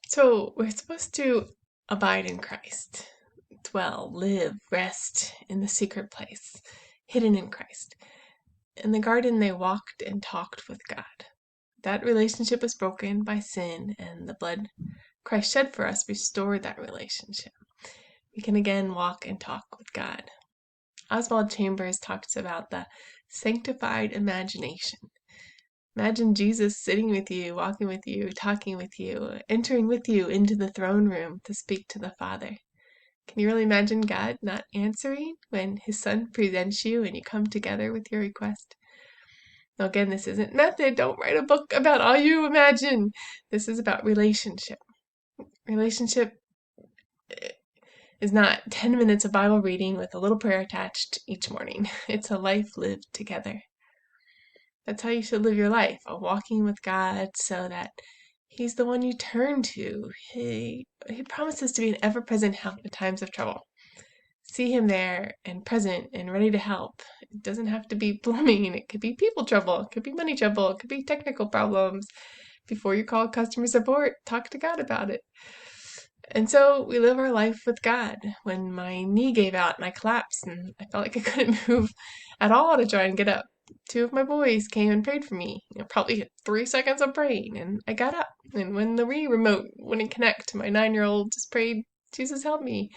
So we're supposed to abide in Christ, dwell, live, rest in the secret place, hidden in Christ. In the garden, they walked and talked with God. That relationship was broken by sin, and the blood Christ shed for us restored that relationship. We can again walk and talk with God. Oswald Chambers talks about the sanctified imagination. Imagine Jesus sitting with you, walking with you, talking with you, entering with you into the throne room to speak to the Father. Can you really imagine God not answering when his Son presents you and you come together with your request? Now, again, this isn't method. Don't write a book about all you imagine. This is about relationship. Relationship is not 10 minutes of Bible reading with a little prayer attached each morning. It's a life lived together. That's how you should live your life, a walking with God so that he's the one you turn to. He promises to be an ever-present help in times of trouble. See him there and present and ready to help. It doesn't have to be plumbing. It could be people trouble. It could be money trouble. It could be technical problems. Before you call customer support, talk to God about it. And so we live our life with God. When my knee gave out and I collapsed and I felt like I couldn't move at all to try and get up, two of my boys came and prayed for me. Probably 3 seconds of praying, and I got up. And when the Wii remote wouldn't connect, my 9-year-old just prayed, "Jesus, help me,"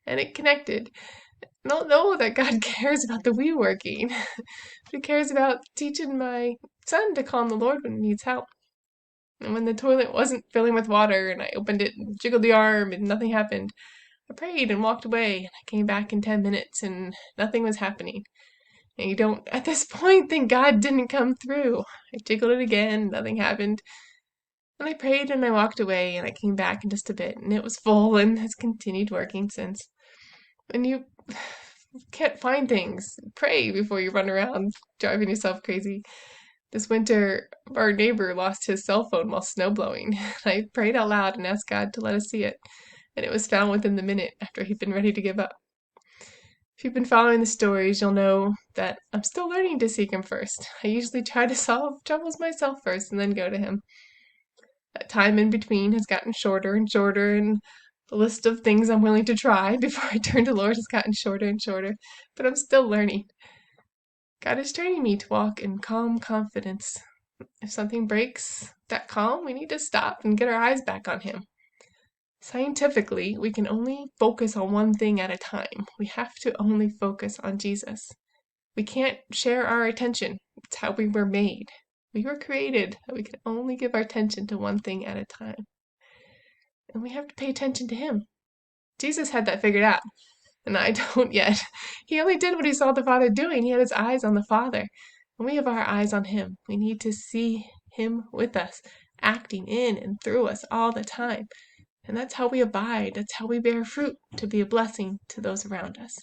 and it connected. I don't know that God cares about the Wii working, but he cares about teaching my son to call on the Lord when he needs help. And when the toilet wasn't filling with water and I opened it and jiggled the arm and nothing happened, I prayed and walked away, and I came back in 10 minutes and nothing was happening. And you don't, at this point, think God didn't come through. I jiggled it again, nothing happened. And I prayed and I walked away, and I came back in just a bit, and it was full and has continued working since. When you can't find things, pray before you run around driving yourself crazy. This winter, our neighbor lost his cell phone while snow blowing. I prayed out loud and asked God to let us see it, and it was found within the minute after he'd been ready to give up. If you've been following the stories, you'll know that I'm still learning to seek him first. I usually try to solve troubles myself first and then go to him. That time in between has gotten shorter and shorter, and the list of things I'm willing to try before I turn to the Lord has gotten shorter and shorter, but I'm still learning. God is training me to walk in calm confidence. If something breaks that calm, we need to stop and get our eyes back on him. Scientifically, we can only focus on one thing at a time. We have to only focus on Jesus. We can't share our attention. It's how we were made. We were created that we can only give our attention to one thing at a time. And we have to pay attention to him. Jesus had that figured out, and I don't yet. He only did what he saw the Father doing. He had his eyes on the Father, and we have our eyes on him. We need to see him with us, acting in and through us all the time. And that's how we abide. That's how we bear fruit to be a blessing to those around us.